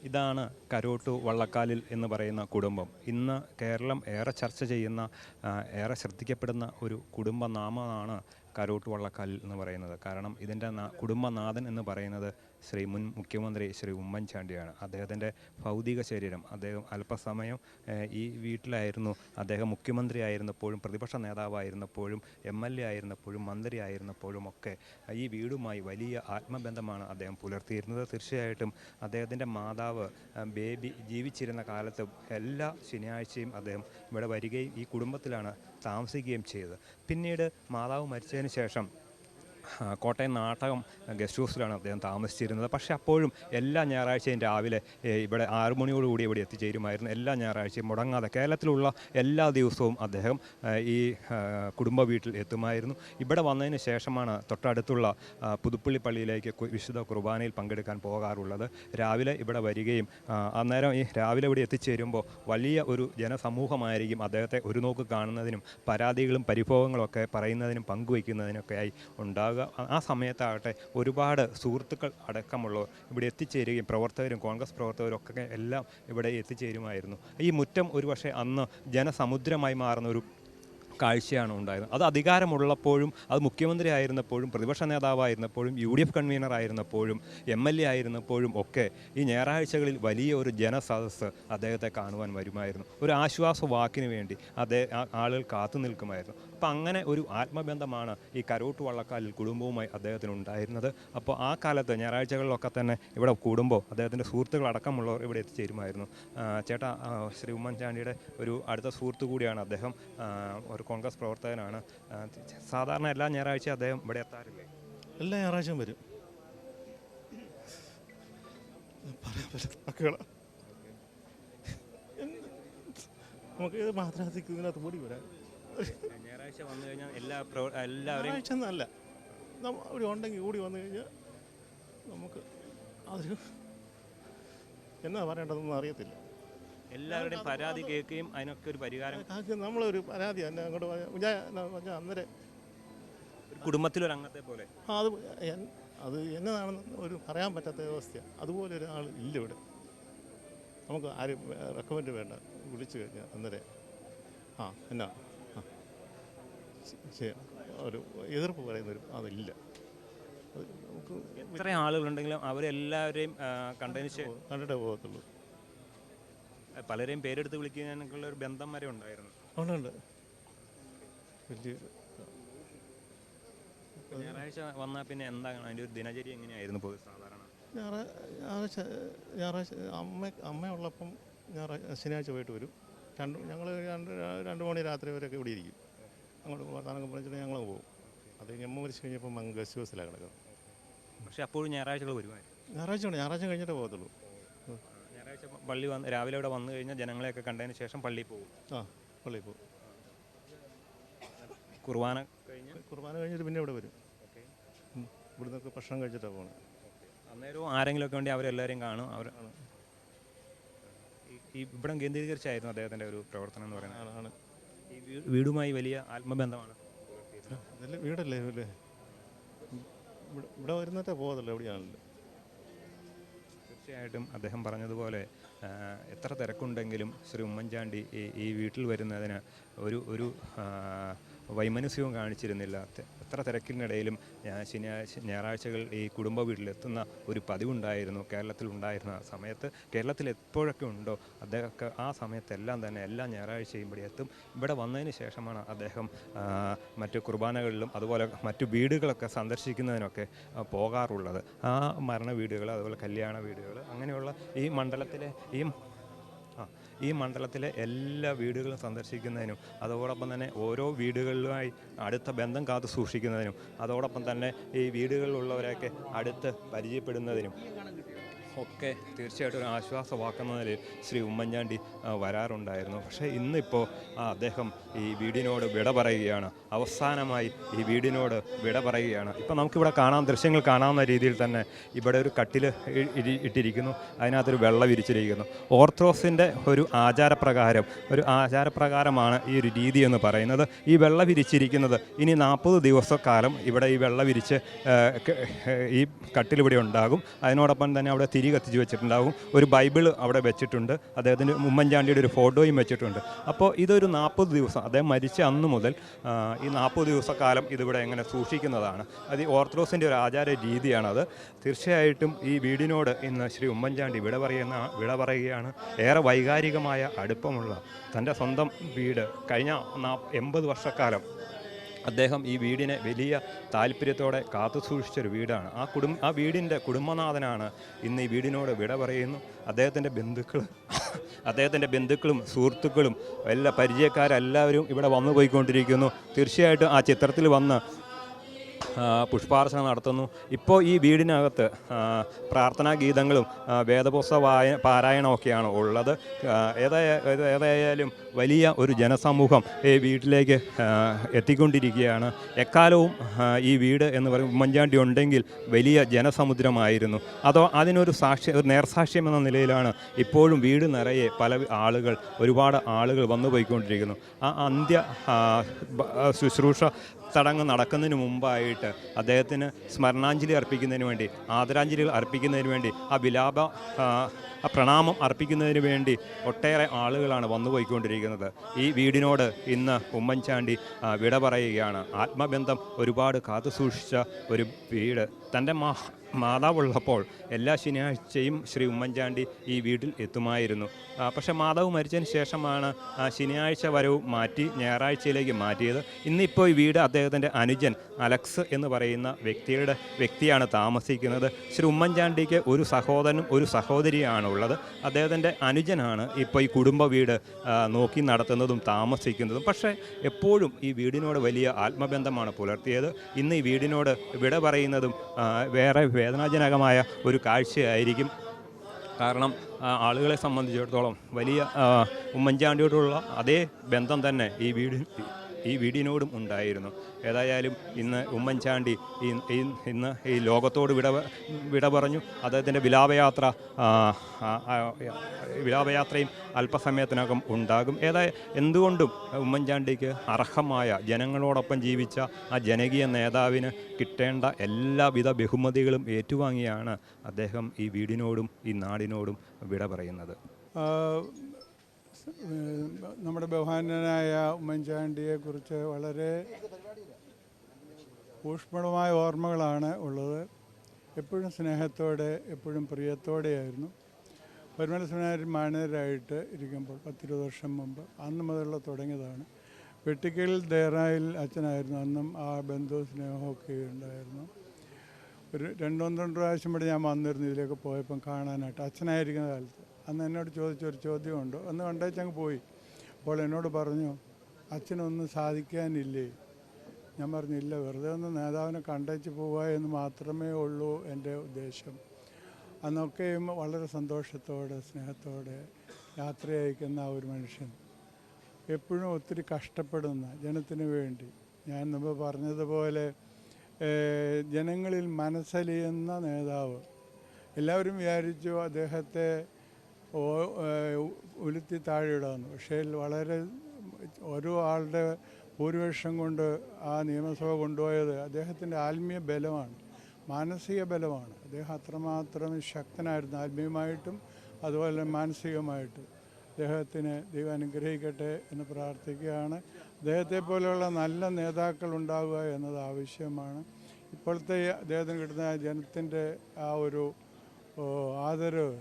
ഇതാണ് കരോട്ടു വള്ളക്കാലിൽ എന്ന് പറയുന്ന കുടുംബം. ഇന്ന് കേരളം ഏറെ ചർച്ച ചെയ്യുന്ന, ഏറെ ശ്രദ്ധിക്കപ്പെടുന്ന ഒരു കുടുംബനാമമാണ് കരോട്ടു വള്ളക്കാലിൽ എന്ന് പറയുന്നത്. കാരണം ഇതിൻ്റെ കുടുംബനാഥൻ എന്ന് പറയുന്നത് മുൻ മുഖ്യമന്ത്രി ശ്രീ ഉമ്മൻചാണ്ടിയാണ്. അദ്ദേഹത്തിൻ്റെ ഭൗതിക ശരീരം, അദ്ദേഹം അല്പസമയം ഈ വീട്ടിലായിരുന്നു. അദ്ദേഹം മുഖ്യമന്ത്രി ആയിരുന്നപ്പോഴും പ്രതിപക്ഷ നേതാവായിരുന്നപ്പോഴും MLA ആയിരുന്നപ്പോഴും മന്ത്രി ആയിരുന്നപ്പോഴും ഒക്കെ ഈ വീടുമായി വലിയ ആത്മബന്ധമാണ് അദ്ദേഹം പുലർത്തിയിരുന്നത്. തീർച്ചയായിട്ടും അദ്ദേഹത്തിൻ്റെ മാതാവ് ബേബി ജീവിച്ചിരുന്ന കാലത്ത് എല്ലാ ശനിയാഴ്ചയും അദ്ദേഹം ഇവിടെ വരികയും ഈ കുടുംബത്തിലാണ് താമസിക്കുകയും ചെയ്തത്. പിന്നീട് മാതാവ് മരിച്ചതിന് ശേഷം കോട്ടയം നാട്ടകം ഗസ്റ്റ് ഹൗസിലാണ് അദ്ദേഹം താമസിച്ചിരുന്നത്. പക്ഷേ അപ്പോഴും എല്ലാ ഞായറാഴ്ചയും രാവിലെ ഇവിടെ 6 മണിയോടുകൂടി ഇവിടെ എത്തിച്ചേരുമായിരുന്നു. എല്ലാ ഞായറാഴ്ചയും മുടങ്ങാതെ കേരളത്തിലുള്ള എല്ലാ ദിവസവും അദ്ദേഹം ഈ കുടുംബ വീട്ടിൽ എത്തുമായിരുന്നു. ഇവിടെ വന്നതിന് ശേഷമാണ് തൊട്ടടുത്തുള്ള പുതുപ്പള്ളി പള്ളിയിലേക്ക് വിശുദ്ധ കുർബാനയിൽ പങ്കെടുക്കാൻ പോകാറുള്ളത്. രാവിലെ ഇവിടെ വരികയും അന്നേരം ഈ രാവിലെ ഇവിടെ എത്തിച്ചേരുമ്പോൾ വലിയ ഒരു ജനസമൂഹമായിരിക്കും അദ്ദേഹത്തെ ഒരു നോക്ക് കാണുന്നതിനും പരാതികളും പരിഭവങ്ങളും ഒക്കെ പറയുന്നതിനും പങ്കുവയ്ക്കുന്നതിനൊക്കെയായി ഉണ്ടാകുക. ആ സമയത്താകട്ടെ ഒരുപാട് സുഹൃത്തുക്കൾ അടക്കമുള്ളവർ ഇവിടെ എത്തിച്ചേരുകയും പ്രവർത്തകരും കോൺഗ്രസ് പ്രവർത്തകരും ഒക്കെ എല്ലാം ഇവിടെ എത്തിച്ചേരുമായിരുന്നു. ഈ മുറ്റം ഒരുപക്ഷെ അന്ന് ജനസമുദ്രമായി മാറുന്ന ഒരു കാഴ്ചയാണ് ഉണ്ടായിരുന്നത്. അത് അധികാരമുള്ളപ്പോഴും, അത് മുഖ്യമന്ത്രി ആയിരുന്നപ്പോഴും പ്രതിപക്ഷ നേതാവായിരുന്നപ്പോഴും UDF കൺവീനർ ആയിരുന്നപ്പോഴും MLA ആയിരുന്നപ്പോഴും ഒക്കെ ഈ ഞായറാഴ്ചകളിൽ വലിയ ഒരു ജനസദസ്സ് അദ്ദേഹത്തെ കാണുവാൻ വരുമായിരുന്നു. ഒരു ആശ്വാസ വാക്കിന് വേണ്ടി ആളുകൾ കാത്തു നിൽക്കുമായിരുന്നു. അപ്പോൾ അങ്ങനെ ഒരു ആത്മബന്ധമാണ് ഈ കരോട്ടു വള്ളക്കാലിൽ കുടുംബവുമായി അദ്ദേഹത്തിന് ഉണ്ടായിരുന്നത്. അപ്പോൾ ആ കാലത്ത് ഞായറാഴ്ചകളിലൊക്കെ തന്നെ ഇവിടെ കൂടുമ്പോൾ അദ്ദേഹത്തിൻ്റെ സുഹൃത്തുക്കളടക്കമുള്ളവർ ഇവിടെ എത്തിച്ചേരുമായിരുന്നു. ചേട്ടാ, ശ്രീ ഉമ്മൻചാണ്ടിയുടെ ഒരു അടുത്ത സുഹൃത്തു കൂടിയാണ് അദ്ദേഹം. ഒരു കോൺഗ്രസ് പ്രവർത്തകനാണ്. സാധാരണ എല്ലാ ഞായറാഴ്ചയും അദ്ദേഹം ഇവിടെ എത്താറില്ലേ? എല്ലാ ഞായറാഴ്ചയും വരും. നമുക്ക് മാത്രത്തിനകത്ത് കൂടി വരാം. ഞായറാഴ്ച വന്നു കഴിഞ്ഞാൽ എല്ലാവരും അല്ല, ഇവിടെ ഉണ്ടെങ്കിൽ കൂടി വന്നു കഴിഞ്ഞാൽ നമുക്ക് അതൊരു എന്നാ പറയേണ്ടതെന്നൊന്നും അറിയത്തില്ല. എല്ലാവരുടെയും പരാതി കേൾക്കുകയും അതിനൊക്കെ ഒരു പരിഹാരം. നമ്മളൊരു പരാതി തന്നെ അങ്ങോട്ട് പറഞ്ഞാൽ അന്നേരം കുടുംബത്തിലൊരു അംഗത്തെ പോലെ അത് എന്നതാണെന്ന് ഒരു പറയാൻ പറ്റാത്ത വ്യവസ്ഥയാണ്. അതുപോലെ ഒരാൾ ഇല്ല ഇവിടെ. നമുക്ക് ആരും റെക്കമെൻഡ് വേണ്ട, വിളിച്ചു കഴിഞ്ഞാൽ അന്നേരം എന്നാ ഒരു എതിർപ്പ് പറയുന്നൊരു അതില്ല. നമുക്ക് എത്ര ആളുകളുണ്ടെങ്കിലും അവരെല്ലാവരെയും കണ്ടിട്ടേ പോകത്തുള്ളൂ. പലരെയും പേരെടുത്ത് വിളിക്കാനൊക്കെയുള്ള ഒരു ബന്ധം വരെ ഉണ്ടായിരുന്നു. ഉണ്ട്. വലിയ ഞായറാഴ്ച വന്നാൽ പിന്നെ എന്താണ് അതിൻ്റെ ഒരു ദിനചര്യ എങ്ങനെയായിരുന്നു പൊതു സാധാരണ? ഞായറാഴ്ച അമ്മയുള്ളപ്പം ശനിയാഴ്ച പോയിട്ട് വരും. ഞങ്ങൾ 2 മണി രാത്രി വരെയൊക്കെ ഇവിടെ ഇരിക്കും. അങ്ങോട്ട് വർത്താനൊക്കെ പറഞ്ഞിട്ട് ഞങ്ങൾ പോകും. അത് ഞമ്മ മരിച്ചു കഴിഞ്ഞപ്പം ഗസ്റ്റ് ഹൗസിലാണ് കിടക്കുന്നത്. പക്ഷേ അപ്പോഴും ഞായറാഴ്ചകൾ വരുമായിരുന്നു. ഞായറാഴ്ച കഴിഞ്ഞിട്ടേ പോകത്തുള്ളൂ. ഞായറാഴ്ച പള്ളി രാവിലെ ഇവിടെ വന്നു കഴിഞ്ഞാൽ ജനങ്ങളെയൊക്കെ കണ്ടതിന് ശേഷം പള്ളിയിൽ പോകും. പള്ളിയിൽ പോകും. കുർബാന കഴിഞ്ഞിട്ട് പിന്നെ ഇവിടെ വരും. ഇവിടെ നിന്നൊക്കെ ഭക്ഷണം കഴിച്ചിട്ടാണ് പോകുന്നത്. അന്നേരവും ആരെങ്കിലുമൊക്കെ വേണ്ടി അവരെല്ലാവരെയും കാണും. ഈ ഇവിടം കേന്ദ്രീകരിച്ചായിരുന്നു അദ്ദേഹത്തിൻ്റെ ഒരു പ്രവർത്തനം എന്ന് പറയുന്നത്. ഈ വീടുമായി വലിയ ആത്മബന്ധമാണ്. വീടല്ലേ ഇവിടെ വരുന്നിട്ടേ പോകത്തില്ല, എവിടെയാണല്ലോ. തീർച്ചയായിട്ടും അദ്ദേഹം പറഞ്ഞതുപോലെ എത്ര തിരക്കുണ്ടെങ്കിലും ശ്രീ ഉമ്മൻചാണ്ടി ഈ വീട്ടിൽ വരുന്നതിന് ഒരു വൈമനസ്യവും കാണിച്ചിരുന്നില്ല. എത്ര തിരക്കിനിടയിലും ഞായറാഴ്ചകൾ ഈ കുടുംബ വീട്ടിലെത്തുന്ന ഒരു പതിവുണ്ടായിരുന്നു കേരളത്തിലുണ്ടായിരുന്ന സമയത്ത്. കേരളത്തിൽ എപ്പോഴൊക്കെ ഉണ്ടോ അദ്ദേഹമൊക്കെ ആ സമയത്തെല്ലാം തന്നെ എല്ലാ ഞായറാഴ്ചയും ഇവിടെ എത്തും. ഇവിടെ വന്നതിന് ശേഷമാണ് അദ്ദേഹം മറ്റു കുർബാനകളിലും അതുപോലെ മറ്റു വീടുകളൊക്കെ സന്ദർശിക്കുന്നതിനൊക്കെ പോകാറുള്ളത്. ആ മരണ വീടുകൾ, അതുപോലെ കല്യാണ വീടുകൾ, അങ്ങനെയുള്ള ഈ മണ്ഡലത്തിലെ എല്ലാ വീടുകളും സന്ദർശിക്കുന്നതിനും അതോടൊപ്പം തന്നെ ഓരോ വീടുകളിലുമായി അടുത്ത ബന്ധം കാത്തു സൂക്ഷിക്കുന്നതിനും അതോടൊപ്പം തന്നെ ഈ വീടുകളിലുള്ളവരെയൊക്കെ അടുത്ത് പരിചയപ്പെടുന്നതിനും ഒക്കെ തീർച്ചയായിട്ടും ഒരു ആശ്വാസമാക്കുന്ന നിലയിൽ ശ്രീ ഉമ്മൻചാണ്ടി വരാറുണ്ടായിരുന്നു. പക്ഷേ ഇന്നിപ്പോൾ അദ്ദേഹം ഈ വീടിനോട് വിട പറയുകയാണ്. അവസാനമായി ഈ വീടിനോട് വിട പറയുകയാണ്. ഇപ്പോൾ നമുക്കിവിടെ ദൃശ്യങ്ങൾ കാണാവുന്ന രീതിയിൽ തന്നെ ഇവിടെ ഒരു കട്ടിൽ ഇട്ടിരിക്കുന്നു. അതിനകത്തൊരു വെള്ള വിരിച്ചിരിക്കുന്നു. ഓർത്തഡോക്സിൻ്റെ ഒരു ആചാരപ്രകാരമാണ് ഈ ഒരു രീതി എന്ന് പറയുന്നത്. ഈ വെള്ള വിരിച്ചിരിക്കുന്നത് ഇനി 40 ദിവസക്കാലം ഇവിടെ ഈ വെള്ള വിരിച്ച് ഈ കട്ടിലിവിടെ ഉണ്ടാകും. അതിനോടൊപ്പം തന്നെ അവിടെ തിരി കത്തിച്ച് വെച്ചിട്ടുണ്ടാവും. ഒരു ബൈബിൾ അവിടെ വെച്ചിട്ടുണ്ട്. അദ്ദേഹത്തിൻ്റെ ഉമ്മൻചാണ്ടിയുടെ ഒരു ഫോട്ടോയും വെച്ചിട്ടുണ്ട്. അപ്പോൾ ഇതൊരു 40 ദിവസം അദ്ദേഹം മരിച്ച അന്ന് മുതൽ ഈ 40 ദിവസക്കാലം ഇതിവിടെ എങ്ങനെ സൂക്ഷിക്കുന്നതാണ്. അത് ഈ ഓർത്തഡോക്സിൻ്റെ ഒരു ആചാര രീതിയാണത്. തീർച്ചയായിട്ടും ഈ വീടിനോട് ഇന്ന് ശ്രീ ഉമ്മൻചാണ്ടി വിട പറയുകയാണ്. ഏറെ വൈകാരികമായ അടുപ്പമുള്ള തൻ്റെ സ്വന്തം വീട് കഴിഞ്ഞ 80 വർഷക്കാലം അദ്ദേഹം ഈ വീടിനെ വലിയ താല്പര്യത്തോടെ കാത്തു സൂക്ഷിച്ചൊരു വീടാണ്. ആ വീടിൻ്റെ കുടുംബനാഥനാണ് ഇന്ന് ഈ വീടിനോട് വിട പറയുന്നു. അദ്ദേഹത്തിൻ്റെ ബന്ധുക്കളും സുഹൃത്തുക്കളും എല്ലാ പരിചയക്കാരെല്ലാവരും ഇവിടെ വന്നു പോയിക്കൊണ്ടിരിക്കുന്നു. തീർച്ചയായിട്ടും ആ ചിത്രത്തിൽ വന്ന് പുഷ്പാർച്ചന നടത്തുന്നു. ഇപ്പോൾ ഈ വീടിനകത്ത് പ്രാർത്ഥനാ ഗീതങ്ങളും വേദപുസ്തക പാരായണമൊക്കെയാണ് ഉള്ളത്. ഏതായാലും വലിയ ഒരു ജനസമൂഹം ഈ വീട്ടിലേക്ക് എത്തിക്കൊണ്ടിരിക്കുകയാണ്. എക്കാലവും ഈ വീട് എന്ന് പറയും ഉമ്മൻചാണ്ടി ഉണ്ടെങ്കിൽ വലിയ ജനസമുദ്രമായിരുന്നു. അതോ അതിനൊരു നേർസാക്ഷ്യം എന്ന നിലയിലാണ് ഇപ്പോഴും വീട് നിറയെ ഒരുപാട് ആളുകൾ വന്നു പോയിക്കൊണ്ടിരിക്കുന്നു. ആ അന്ത്യ ശുശ്രൂഷ ചടങ്ങ് നടക്കുന്നതിന് മുമ്പായിട്ട് അദ്ദേഹത്തിന് സ്മരണാഞ്ജലി അർപ്പിക്കുന്നതിന് വേണ്ടി, ആദരാഞ്ജലികൾ അർപ്പിക്കുന്നതിന് വേണ്ടി, ആ പ്രണാമം അർപ്പിക്കുന്നതിന് വേണ്ടി ഒട്ടേറെ ആളുകളാണ് വന്നു പോയിക്കൊണ്ടിരിക്കുന്നത്. ഈ വീടിനോട് ഇന്ന് ഉമ്മൻചാണ്ടി വിട പറയുകയാണ്. ആത്മബന്ധം ഒരുപാട് കാത്തു സൂക്ഷിച്ച ഒരു വീട്. തൻ്റെ മാതാവുള്ളപ്പോൾ എല്ലാ ശനിയാഴ്ചയും ശ്രീ ഉമ്മൻചാണ്ടി ഈ വീട്ടിൽ എത്തുമായിരുന്നു. പക്ഷേ മാതാവ് മരിച്ചതിന് ശേഷമാണ് ശനിയാഴ്ച വരവ് മാറ്റി ഞായറാഴ്ചയിലേക്ക് മാറ്റിയത്. ഇന്നിപ്പോൾ ഈ വീട് അദ്ദേഹത്തിൻ്റെ അനുജൻ അലക്സ് എന്ന് പറയുന്ന വ്യക്തിയാണ് താമസിക്കുന്നത്. ശ്രീ ഉമ്മൻചാണ്ടിക്ക് ഒരു സഹോദരനും ഒരു സഹോദരിയാണ് ഉള്ളത്. അദ്ദേഹത്തിൻ്റെ അനുജനാണ് ഇപ്പോൾ ഈ കുടുംബ വീട് നോക്കി നടത്തുന്നതും താമസിക്കുന്നതും. പക്ഷേ എപ്പോഴും ഈ വീടിനോട് വലിയ ആത്മബന്ധമാണ് പുലർത്തിയത്. ഇന്ന് ഈ വീടിനോട് വിട പറയുന്നതും വേറെ വേദനാജനകമായ ഒരു കാഴ്ചയായിരിക്കും. കാരണം ആളുകളെ സംബന്ധിച്ചിടത്തോളം വലിയ ഉമ്മൻചാണ്ടിയോടുള്ള അതേ ബന്ധം തന്നെ ഈ വീടിനോടും ഉണ്ടായിരുന്നു. ഏതായാലും ഇന്ന് ഉമ്മൻചാണ്ടി ഇന്ന് ഈ ലോകത്തോട് വിട പറഞ്ഞു. അദ്ദേഹത്തിൻ്റെ വിലാപയാത്രയും അല്പസമയത്തിനകം ഉണ്ടാകും. എന്തുകൊണ്ടും ഉമ്മൻചാണ്ടിക്ക് അർഹമായ ജനങ്ങളോടൊപ്പം ജീവിച്ച ആ ജനകീയ നേതാവിന് കിട്ടേണ്ട എല്ലാവിധ ബഹുമതികളും ഏറ്റുവാങ്ങിയാണ് അദ്ദേഹം ഈ വീടിനോടും ഈ നാടിനോടും വിട പറയുന്നത്. നമ്മുടെ ബഹുമാന്യനായ ഉമ്മൻചാണ്ടിയെക്കുറിച്ച് വളരെ ഊഷ്മളമായ ഓർമ്മകളാണ് ഉള്ളത്. എപ്പോഴും സ്നേഹത്തോടെ, എപ്പോഴും പ്രിയത്തോടെയായിരുന്നു. പരിമല സെമിനാരിൽ മാനേജരായിട്ട് ഇരിക്കുമ്പോൾ 10-20 വർഷം മുമ്പ് അന്ന് മുതലുള്ള തുടങ്ങിയതാണ്. വെട്ടിക്കൽ ദേറായിൽ അച്ഛനായിരുന്നു. അന്നും ആ ബന്ധവും സ്നേഹമൊക്കെ ഉണ്ടായിരുന്നു. ഒരു 2-3 പ്രാവശ്യം കൂടി ഞാൻ വന്നിരുന്നു ഇതിലേക്ക് പോയപ്പം കാണാനായിട്ട്, അച്ഛനായിരിക്കുന്ന കാലത്ത്. അന്ന് എന്നോട് ചോദിച്ചൊരു ചോദ്യമുണ്ട്. അന്ന് കണ്ടേച്ചങ്ങ് പോയി. അപ്പോൾ എന്നോട് പറഞ്ഞു, അച്ഛനൊന്നും സാധിക്കാനില്ലേ? ഞാൻ പറഞ്ഞില്ല, വെറുതെ ഒന്ന് നേതാവിനെ കണ്ടേച്ച് പോവുക എന്ന് മാത്രമേ ഉള്ളൂ എൻ്റെ ഉദ്ദേശം. അന്നൊക്കെയും വളരെ സന്തോഷത്തോടെ സ്നേഹത്തോടെ യാത്ര അയക്കുന്ന ഒരു മനുഷ്യൻ, എപ്പോഴും ഒത്തിരി കഷ്ടപ്പെടുന്ന ജനത്തിന് വേണ്ടി. ഞാൻ മുമ്പ് പറഞ്ഞതുപോലെ ജനങ്ങളിൽ മനസ്സലിയുന്ന നേതാവ്. എല്ലാവരും വിചാരിച്ചു അദ്ദേഹത്തെ ഉലുത്തി താഴെയിടാമെന്ന്. പക്ഷേ വളരെ ഓരോ ആളുടെ ഭൂരിപക്ഷം കൊണ്ട് ആ നിയമസഭ കൊണ്ടുപോയത് അദ്ദേഹത്തിൻ്റെ ആത്മീയ ബലമാണ്, മാനസിക ബലമാണ്. അദ്ദേഹം അത്രമാത്രം ശക്തനായിരുന്നു ആത്മീയമായിട്ടും അതുപോലെ മാനസികമായിട്ടും. അദ്ദേഹത്തിന് ദൈവം അനുഗ്രഹിക്കട്ടെ എന്ന് പ്രാർത്ഥിക്കുകയാണ്. അദ്ദേഹത്തെ പോലെയുള്ള നല്ല നേതാക്കൾ ഉണ്ടാവുക എന്നത് ആവശ്യമാണ്. ഇപ്പോഴത്തെ അദ്ദേഹത്തിന് കിട്ടുന്ന ജനത്തിൻ്റെ ആ ഒരു ആദരവ്,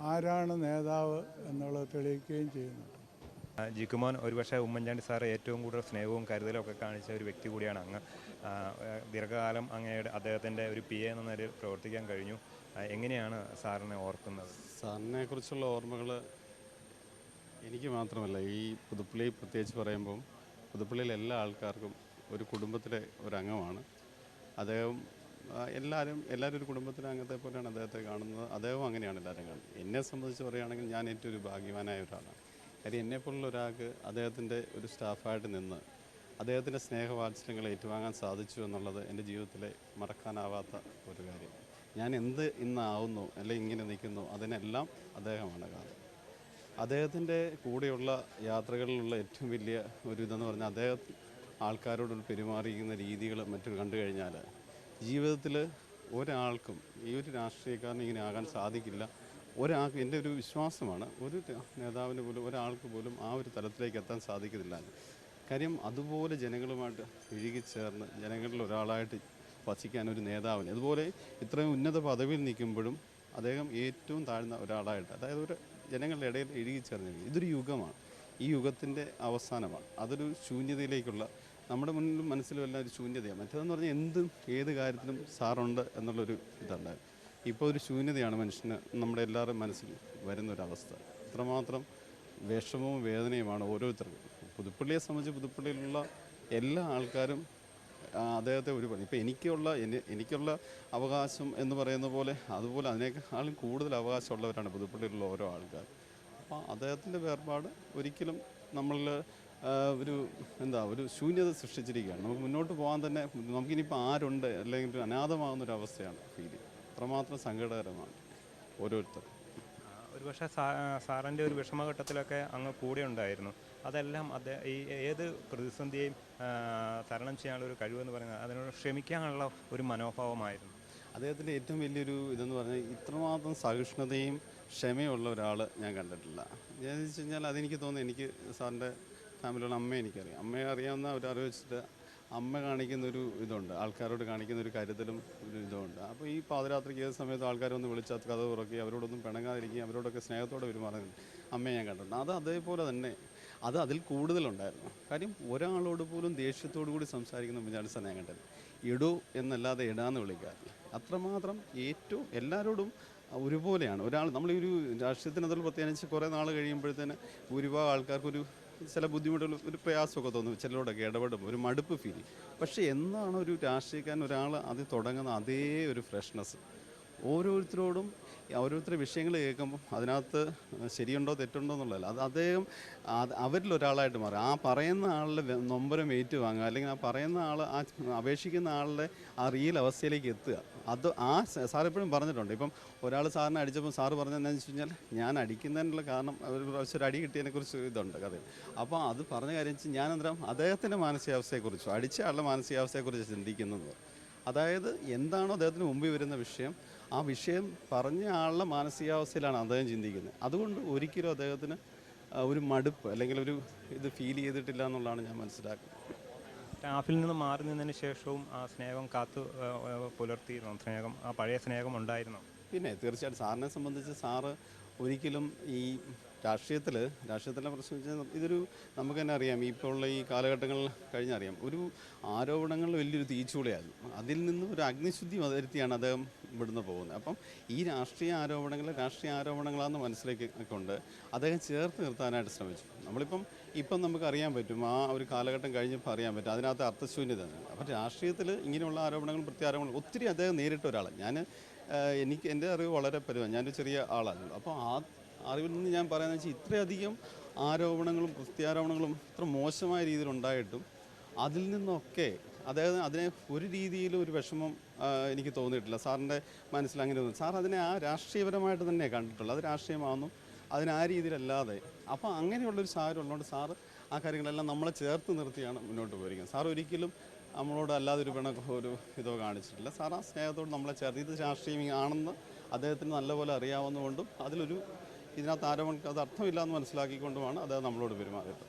ആരാണ് നേതാവ് എന്നുള്ളത് തെളിയിക്കുകയും ചെയ്യുന്നുണ്ട്. ജിക്കുമോൻ ഒരുപക്ഷെ ഉമ്മൻചാണ്ടി സാറ് ഏറ്റവും കൂടുതൽ സ്നേഹവും കരുതലും ഒക്കെ കാണിച്ച ഒരു വ്യക്തി കൂടിയാണ് അങ്ങ്. ദീർഘകാലം അങ്ങയുടെ അദ്ദേഹത്തിൻ്റെ ഒരു PA എന്ന നിലയിൽ പ്രവർത്തിക്കാൻ കഴിഞ്ഞു. എങ്ങനെയാണ് സാറിനെ ഓർക്കുന്നത്? സാറിനെ കുറിച്ചുള്ള ഓർമ്മകൾ എനിക്ക് മാത്രമല്ല, ഈ പുതുപ്പള്ളി പ്രത്യേകിച്ച് പറയുമ്പം പുതുപ്പള്ളിയിലെ എല്ലാ ആൾക്കാർക്കും ഒരു കുടുംബത്തിലെ ഒരംഗമാണ് അദ്ദേഹം. എല്ലാവരും ഒരു കുടുംബത്തിലെ അംഗത്തെ പോലെയാണ് അദ്ദേഹത്തെ കാണുന്നത്. അദ്ദേഹം അങ്ങനെയാണ് എല്ലാവരും കാണുന്നത്. എന്നെ സംബന്ധിച്ച് പറയുകയാണെങ്കിൽ ഞാൻ ഏറ്റവും ഒരു ഭാഗ്യവാനായ ഒരാളാണ്. കാര്യം എന്നെപ്പോലുള്ള ഒരാൾക്ക് അദ്ദേഹത്തിൻ്റെ ഒരു സ്റ്റാഫായിട്ട് നിന്ന് അദ്ദേഹത്തിൻ്റെ സ്നേഹവാത്സല്യങ്ങൾ ഏറ്റുവാങ്ങാൻ സാധിച്ചു എന്നുള്ളത് എൻ്റെ ജീവിതത്തിലെ മറക്കാനാവാത്ത ഒരു കാര്യം. ഞാൻ എന്ത് ഇന്നാവുന്നു അല്ലെങ്കിൽ ഇങ്ങനെ നിൽക്കുന്നു അതിനെല്ലാം അദ്ദേഹമാണ് കാരണം. അദ്ദേഹത്തിൻ്റെ കൂടെയുള്ള യാത്രകളിലുള്ള ഏറ്റവും വലിയ ഒരു ഇതെന്ന് പറഞ്ഞാൽ അദ്ദേഹം ആൾക്കാരോട് പെരുമാറിയിരിക്കുന്ന രീതികൾ മറ്റും കണ്ടു കഴിഞ്ഞാൽ ജീവിതത്തിൽ ഒരാൾക്കും ഈ ഒരു രാഷ്ട്രീയക്കാരന് ഇങ്ങനെ ആകാൻ സാധിക്കില്ല. ഒരാൾക്ക് എൻ്റെ ഒരു വിശ്വാസമാണ്, ഒരു നേതാവിന് പോലും ഒരാൾക്ക് പോലും ആ ഒരു തലത്തിലേക്ക് എത്താൻ സാധിക്കുന്നില്ല. കാര്യം അതുപോലെ ജനങ്ങളുമായിട്ട് ഇഴുകിച്ചേർന്ന് ജനങ്ങളിൽ ഒരാളായിട്ട് വസിക്കാൻ ഒരു നേതാവിന്, അതുപോലെ ഇത്രയും ഉന്നത പദവിയിൽ നിൽക്കുമ്പോഴും അദ്ദേഹം ഏറ്റവും താഴ്ന്ന ഒരാളായിട്ട്, അതായത് ഒരു ജനങ്ങളുടെ ഇടയിൽ ഇഴുകിച്ചേർന്നിരിക്കും. ഇതൊരു യുഗമാണ്, ഈ യുഗത്തിൻ്റെ അവസാനമാണ്. അതൊരു ശൂന്യതയിലേക്കുള്ള, നമ്മുടെ മുന്നിലും മനസ്സിലും എല്ലാം ഒരു ശൂന്യതയാണ്. മറ്റേതെന്ന് പറഞ്ഞാൽ എന്തും ഏത് കാര്യത്തിലും സാറുണ്ട് എന്നുള്ളൊരു ഇതുണ്ടായിരുന്നു. ഇപ്പോൾ ഒരു ശൂന്യതയാണ് മനുഷ്യന് നമ്മുടെ എല്ലാവരുടെയും മനസ്സിൽ വരുന്നൊരവസ്ഥ. ഇത്രമാത്രം വിഷമവും വേദനയുമാണ് ഓരോരുത്തർക്കും. പുതുപ്പള്ളിയെ സംബന്ധിച്ച് പുതുപ്പള്ളിയിലുള്ള എല്ലാ ആൾക്കാരും അദ്ദേഹത്തെ ഒരു പണി, ഇപ്പോൾ എനിക്കുള്ള അവകാശം എന്ന് പറയുന്ന പോലെ അതുപോലെ അതിനേക്കാളും കൂടുതൽ അവകാശമുള്ളവരാണ് പുതുപ്പള്ളിയിലുള്ള ഓരോ ആൾക്കാർ. അപ്പോൾ അദ്ദേഹത്തിൻ്റെ വേർപാട് ഒരിക്കലും നമ്മളിൽ ഒരു ശൂന്യത സൃഷ്ടിച്ചിരിക്കുകയാണ്. നമുക്ക് മുന്നോട്ട് പോകാൻ തന്നെ നമുക്കിനിപ്പോൾ ആരുണ്ട്, അല്ലെങ്കിൽ ഒരു അനാഥമാകുന്നൊരവസ്ഥയാണ് ഫീൽ ചെയ്യുന്നത്. അത്രമാത്രം സങ്കടകരമാണ് ഓരോരുത്തർ. ഒരുപക്ഷെ സാറിൻ്റെ ഒരു വിഷമഘട്ടത്തിലൊക്കെ അങ്ങ് കൂടെ ഉണ്ടായിരുന്നു. അതെല്ലാം ഈ ഏത് പ്രതിസന്ധിയെയും തരണം ചെയ്യാനുള്ള ഒരു കഴിവെന്ന് പറയുന്നത് അതിനോട് ക്ഷമിക്കാനുള്ള ഒരു മനോഭാവമായിരുന്നു. അദ്ദേഹത്തിൻ്റെ ഏറ്റവും വലിയൊരു ഇതെന്ന് പറഞ്ഞാൽ ഇത്രമാത്രം സഹിഷ്ണുതയും ക്ഷമയുള്ള ഒരാൾ ഞാൻ കണ്ടിട്ടില്ല. എന്ന് വെച്ച് കഴിഞ്ഞാൽ അതെനിക്ക് തോന്നുന്നു, എനിക്ക് സാറിൻ്റെ ഫാമിലിയുള്ള അമ്മയെ എനിക്കറിയാം. അമ്മയെ അറിയാവുന്ന ഒരറിവ് വെച്ചിട്ട് അമ്മ കാണിക്കുന്നൊരു ഇതുണ്ട്, ആൾക്കാരോട് കാണിക്കുന്ന ഒരു കരുതലും ഒരു ഇതുമുണ്ട്. അപ്പോൾ ഈ പാതിരാത്രിക്ക് ഏത് സമയത്ത് ആൾക്കാരൊന്ന് വിളിച്ചാൽ കഥ തുറക്കുകയും അവരോടൊന്നും പിണങ്ങാതിരിക്കുകയും അവരോടൊക്കെ സ്നേഹത്തോടെ പെരുമാറുന്നത് അമ്മയെ ഞാൻ കണ്ടിട്ടുണ്ട്. അത് അതേപോലെ തന്നെ അതിൽ കൂടുതലുണ്ടായിരുന്നു. കാര്യം ഒരാളോട് പോലും ദേഷ്യത്തോടു കൂടി സംസാരിക്കുന്ന ഉമ്മൻചാണ്ടി ഞാൻ കണ്ടത് ഇടൂ എന്നല്ലാതെ ഇടാന്ന് വിളിക്കാറില്ല. അത്രമാത്രം ഏറ്റവും എല്ലാവരോടും ഒരുപോലെയാണ്. നമ്മൾ ഈ ഒരു രാഷ്ട്രീയത്തിനകത്തുള്ള പ്രത്യേകിച്ച് കുറേ നാൾ കഴിയുമ്പോഴത്തേന് ഭൂരിഭാഗം ആൾക്കാർക്കൊരു ചില ബുദ്ധിമുട്ടുകൾ, ഒരു പ്രയാസമൊക്കെ തോന്നും, ചിലരോടൊക്കെ ഇടപെടും, ഒരു മടുപ്പ് ഫീൽ ചെയ്യും. പക്ഷേ എന്നാണ് ഒരു രാഷ്ട്രീയക്കാരൻ ഒരാൾ അത് തുടങ്ങുന്ന അതേ ഒരു ഫ്രഷ്നെസ് ഓരോരുത്തരോടും, ഓരോരുത്തരുടെ വിഷയങ്ങൾ കേൾക്കുമ്പം അതിനകത്ത് ശരിയുണ്ടോ തെറ്റുണ്ടോ എന്നുള്ളതല്ല, അത് അദ്ദേഹം അവരിൽ ഒരാളായിട്ട് മാറും. ആ പറയുന്ന ആളുടെ നൊമ്പരം ഏറ്റുവാങ്ങുക, അല്ലെങ്കിൽ ആ പറയുന്ന ആൾ, ആ അപേക്ഷിക്കുന്ന ആളുടെ ആ റിയൽ അവസ്ഥയിലേക്ക് എത്തുക. അത് സാർ എപ്പോഴും പറഞ്ഞിട്ടുണ്ട്. ഇപ്പം ഒരാൾ സാറിനെ അടിച്ചപ്പോൾ സാറ് പറഞ്ഞതെന്നു വെച്ച് കഴിഞ്ഞാൽ ഞാൻ അടിക്കുന്നതിനുള്ള കാരണം ഒരു പ്രാവശ്യം ഒരു അടി കിട്ടിയതിനെക്കുറിച്ച് ഇതുണ്ട് കഥ. അപ്പോൾ അത് പറഞ്ഞ കാര്യം വെച്ചാൽ ഞാൻ അന്നേരം അദ്ദേഹത്തിൻ്റെ മാനസികാവസ്ഥയെക്കുറിച്ചോ അടിച്ച ആളുടെ മാനസികാവസ്ഥയെക്കുറിച്ച് ചിന്തിക്കുന്നത്. അതായത് എന്താണോ അദ്ദേഹത്തിന് മുമ്പിൽ വരുന്ന വിഷയം, ആ വിഷയം പറഞ്ഞ ആളുടെ മാനസികാവസ്ഥയിലാണ് അദ്ദേഹം ചിന്തിക്കുന്നത്. അതുകൊണ്ട് ഒരിക്കലും അദ്ദേഹത്തിന് ഒരു മടുപ്പ് അല്ലെങ്കിൽ ഒരു ഇത് ഫീൽ ചെയ്തിട്ടില്ല എന്നുള്ളതാണ് ഞാൻ മനസ്സിലാക്കുന്നത്. സ്റ്റാഫിൽ നിന്ന് മാറി നിന്നതിന് ശേഷവും ആ സ്നേഹം പുലർത്തിയിരുന്നു, സ്നേഹം, ആ പഴയ സ്നേഹം ഉണ്ടായിരുന്നു. പിന്നെ തീർച്ചയായിട്ടും സാറിനെ സംബന്ധിച്ച് സാറ് ഒരിക്കലും ഈ രാഷ്ട്രീയത്തിലെ പ്രശ്നം വെച്ചാൽ ഇതൊരു നമുക്ക് തന്നെ അറിയാം, ഇപ്പോൾ ഉള്ള ഈ കാലഘട്ടങ്ങളിൽ കഴിഞ്ഞറിയാം, ഒരു ആരോപണങ്ങൾ വലിയൊരു തീച്ചൂളയായിരുന്നു. അതിൽ നിന്ന് ഒരു അഗ്നിശുദ്ധി വരുത്തിയാണ് അദ്ദേഹം ഇവിടുന്ന് പോകുന്നത്. അപ്പം ഈ രാഷ്ട്രീയ ആരോപണങ്ങളാണെന്ന് മനസ്സിലേക്ക് കൊണ്ട് അദ്ദേഹം ചേർത്ത് നിർത്താനായിട്ട് ശ്രമിച്ചു. ഇപ്പം നമുക്കറിയാൻ പറ്റും, ആ ഒരു കാലഘട്ടം കഴിഞ്ഞപ്പോൾ അറിയാൻ പറ്റും അതിനകത്ത് അർത്ഥശൂന്യതയാണ്. അപ്പം രാഷ്ട്രീയത്തിൽ ഇങ്ങനെയുള്ള ആരോപണങ്ങളും പ്രത്യാരോപണങ്ങളും ഒത്തിരി അദ്ദേഹം നേരിട്ട ഒരാളാണ്. എൻ്റെ അറിവ് വളരെ പരിമിതമാണ്, ഞാനൊരു ചെറിയ ആളാണല്ലോ. അപ്പോൾ ആ അറിവിൽ നിന്ന് ഞാൻ പറയുന്നത് വെച്ചാൽ ഇത്രയധികം ആരോപണങ്ങളും പ്രത്യാരോപണങ്ങളും ഇത്ര മോശമായ രീതിയിലുണ്ടായിട്ടും അതിൽ നിന്നൊക്കെ അതായത് അതിനെ ഒരു രീതിയിലും ഒരു വിഷമം എനിക്ക് തോന്നിയിട്ടില്ല. സാറിൻ്റെ മനസ്സിൽ അങ്ങനെ തോന്നി. സാർ അതിനെ ആ രാഷ്ട്രീയപരമായിട്ട് തന്നെ കണ്ടിട്ടുള്ളൂ. അത് രാഷ്ട്രീയമാണെന്നും അതിന് ആ രീതിയിലല്ലാതെ. അപ്പോൾ അങ്ങനെയുള്ളൊരു സാഹചര്യം ഉള്ളതുകൊണ്ട് സാറ് ആ കാര്യങ്ങളെല്ലാം നമ്മളെ ചേർത്ത് നിർത്തിയാണ് മുന്നോട്ട് പോയിരിക്കുന്നത്. സാർ ഒരിക്കലും നമ്മളോട് അല്ലാതെ ഒരു ഇതോ കാണിച്ചിട്ടില്ല. സാർ ആ സ്നേഹത്തോട് നമ്മളെ ചേർത്ത്, ഇത് രാഷ്ട്രീയം ആണെന്ന് അദ്ദേഹത്തിന് നല്ലപോലെ അറിയാവുന്നതുകൊണ്ടും ഇതിനകത്ത് ആരോപണം അത് അർത്ഥമില്ല എന്ന് മനസ്സിലാക്കിക്കൊണ്ടുമാണ് അദ്ദേഹം നമ്മളോട് പെരുമാറിയത്.